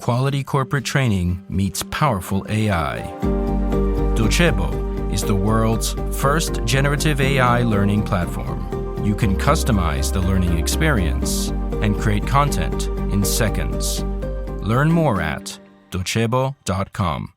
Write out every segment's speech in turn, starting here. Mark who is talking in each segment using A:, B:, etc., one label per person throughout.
A: quality corporate training meets powerful AI. Docebo is the world's first generative AI learning platform. You can customize the learning experience and create content in seconds. Learn more at docebo.com.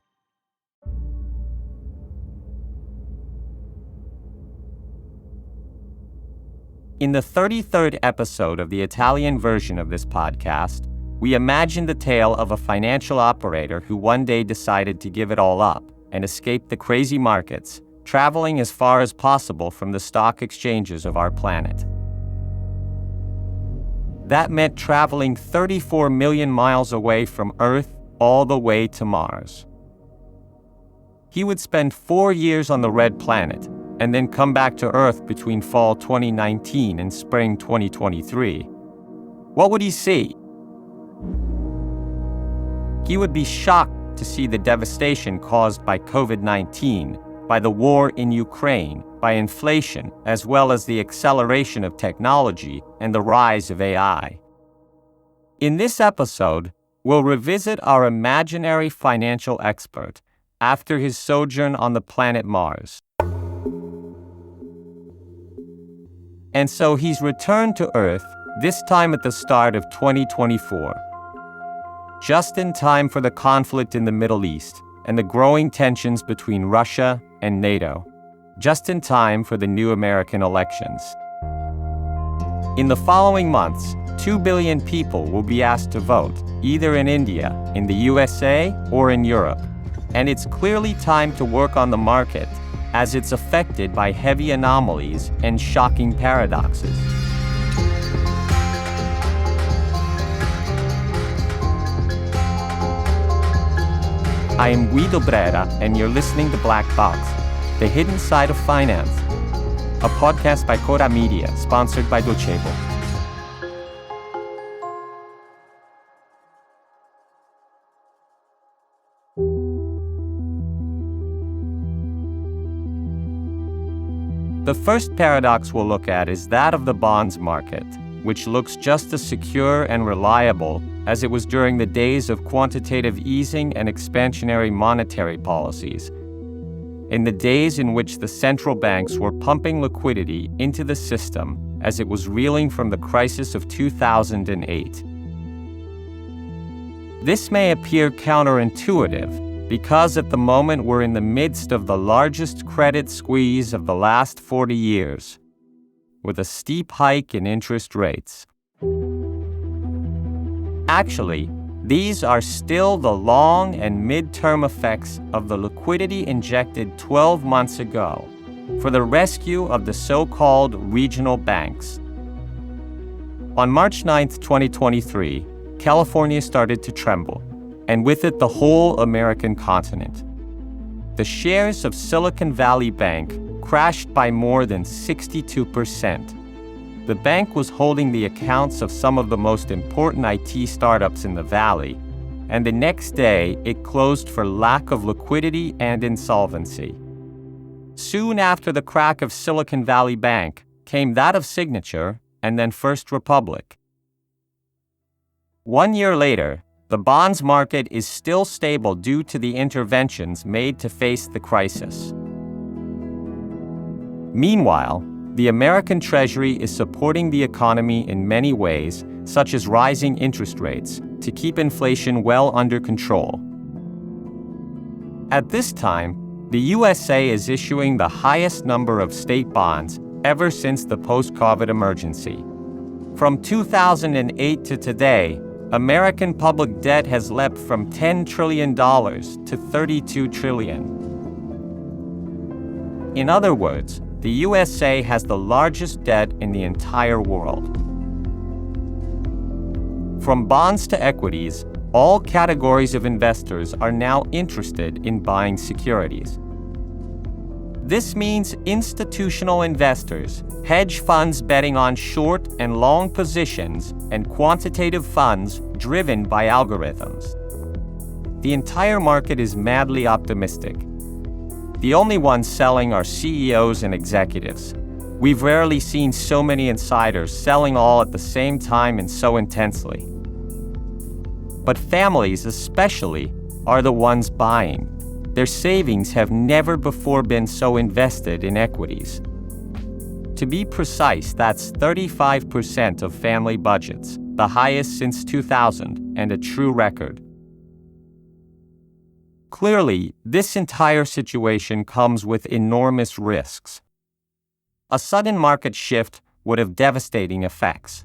B: In the 33rd episode of the Italian version of this podcast, we imagine the tale of a financial operator who one day decided to give it all up and escape the crazy markets, traveling as far as possible from the stock exchanges of our planet. That meant traveling 34 million miles away from Earth all the way to Mars. He would spend 4 years on the red planet and then come back to Earth between fall 2019 and spring 2023. What would he see? He would be shocked to see the devastation caused by COVID-19, by the war in Ukraine, by inflation, as well as the acceleration of technology and the rise of AI. In this episode, we'll revisit our imaginary financial expert after his sojourn on the planet Mars. And so he's returned to Earth, this time at the start of 2024. Just in time for the conflict in the Middle East and the growing tensions between Russia and NATO. Just in time for the new American elections. In the following months, 2 billion people will be asked to vote, either in India, in the USA, or in Europe. And it's clearly time to work on the market, as it's affected by heavy anomalies and shocking paradoxes. I am Guido Brera, and you're listening to Black Box, The Hidden Side of Finance, a podcast by Cora Media, sponsored by Docebo. The first paradox we'll look at is that of the bonds market, which looks just as secure and reliable as it was during the days of quantitative easing and expansionary monetary policies, in the days in which the central banks were pumping liquidity into the system as it was reeling from the crisis of 2008. This may appear counterintuitive because at the moment we're in the midst of the largest credit squeeze of the last 40 years, with a steep hike in interest rates. Actually, these are still the long and mid-term effects of the liquidity injected 12 months ago for the rescue of the so-called regional banks. On March 9, 2023, California started to tremble, and with it the whole American continent. The shares of Silicon Valley Bank crashed by more than 62%. The bank was holding the accounts of some of the most important IT startups in the valley, and the next day it closed for lack of liquidity and insolvency. Soon after the crack of Silicon Valley Bank came that of Signature and then First Republic. 1 year later, the bonds market is still stable due to the interventions made to face the crisis. Meanwhile, the American Treasury is supporting the economy in many ways, such as rising interest rates, to keep inflation well under control. At this time, the USA is issuing the highest number of state bonds ever since the post-COVID emergency. From 2008 to today, American public debt has leapt from $10 trillion to $32 trillion. In other words, the USA has the largest debt in the entire world. From bonds to equities, all categories of investors are now interested in buying securities. This means institutional investors, hedge funds betting on short and long positions, and quantitative funds driven by algorithms. The entire market is madly optimistic. The only ones selling are CEOs and executives. We've rarely seen so many insiders selling all at the same time and so intensely. But families, especially, are the ones buying. Their savings have never before been so invested in equities. To be precise, that's 35% of family budgets, the highest since 2000, and a true record. Clearly, this entire situation comes with enormous risks. A sudden market shift would have devastating effects.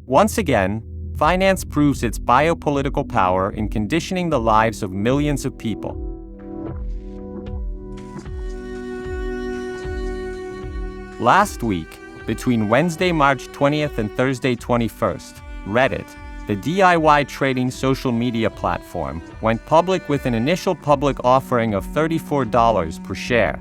B: Once again, finance proves its biopolitical power in conditioning the lives of millions of people. Last week, between Wednesday, March 20th and Thursday, 21st, Reddit, the DIY trading social media platform, went public with an initial public offering of $34 per share.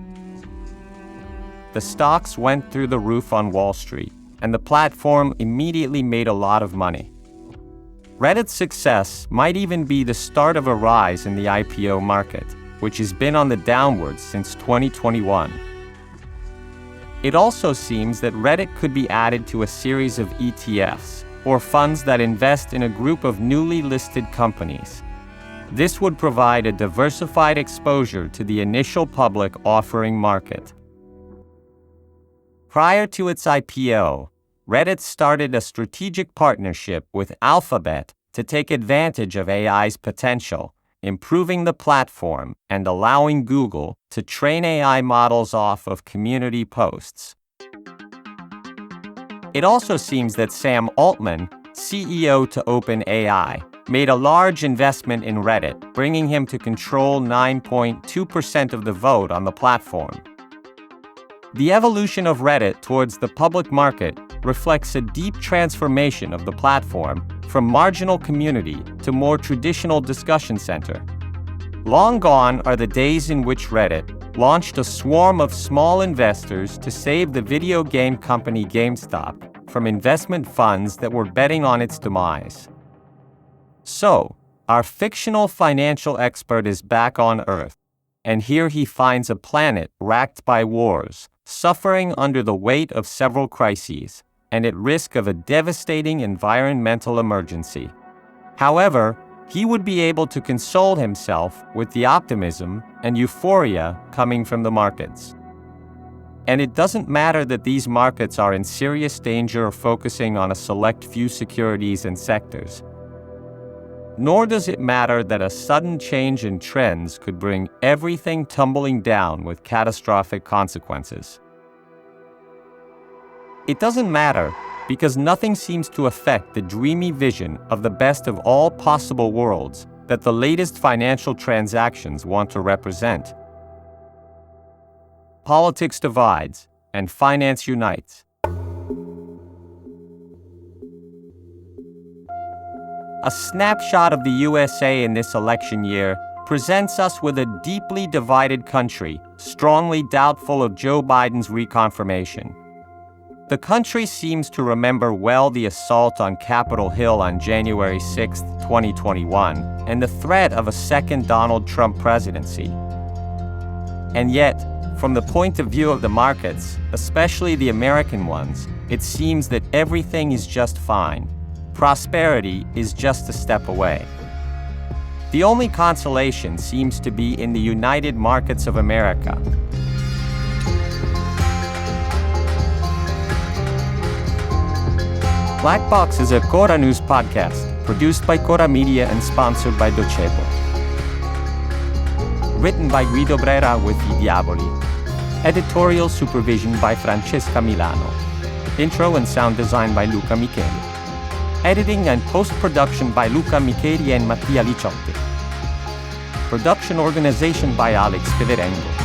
B: The stocks went through the roof on Wall Street, and the platform immediately made a lot of money. Reddit's success might even be the start of a rise in the IPO market, which has been on the downwards since 2021. It also seems that Reddit could be added to a series of ETFs, or funds that invest in a group of newly listed companies. This would provide a diversified exposure to the initial public offering market. Prior to its IPO, Reddit started a strategic partnership with Alphabet to take advantage of AI's potential, improving the platform and allowing Google to train AI models off of community posts. It also seems that Sam Altman, CEO to OpenAI, made a large investment in Reddit, bringing him to control 9.2% of the vote on the platform. The evolution of Reddit towards the public market reflects a deep transformation of the platform from marginal community to more traditional discussion center. Long gone are the days in which Reddit launched a swarm of small investors to save the video game company GameStop from investment funds that were betting on its demise. So, our fictional financial expert is back on Earth, and here he finds a planet racked by wars, suffering under the weight of several crises, and at risk of a devastating environmental emergency. However, he would be able to console himself with the optimism and euphoria coming from the markets. And it doesn't matter that these markets are in serious danger of focusing on a select few securities and sectors. Nor does it matter that a sudden change in trends could bring everything tumbling down with catastrophic consequences. It doesn't matter because nothing seems to affect the dreamy vision of the best of all possible worlds that the latest financial transactions want to represent. Politics divides, and finance unites. A snapshot of the USA in this election year presents us with a deeply divided country, strongly doubtful of Joe Biden's reconfirmation. The country seems to remember well the assault on Capitol Hill on January 6, 2021, and the threat of a second Donald Trump presidency. And yet, from the point of view of the markets, especially the American ones, it seems that everything is just fine. Prosperity is just a step away. The only consolation seems to be in the United Markets of America. Black Box is a Cora News podcast, produced by Cora Media and sponsored by Docebo. Written by Guido Brera with I Diavoli. Editorial supervision by Francesca Milano. Intro and sound design by Luca Micheli. Editing and post-production by Luca Micheli and Mattia Liciotti. Production organization by Alex Piverengo.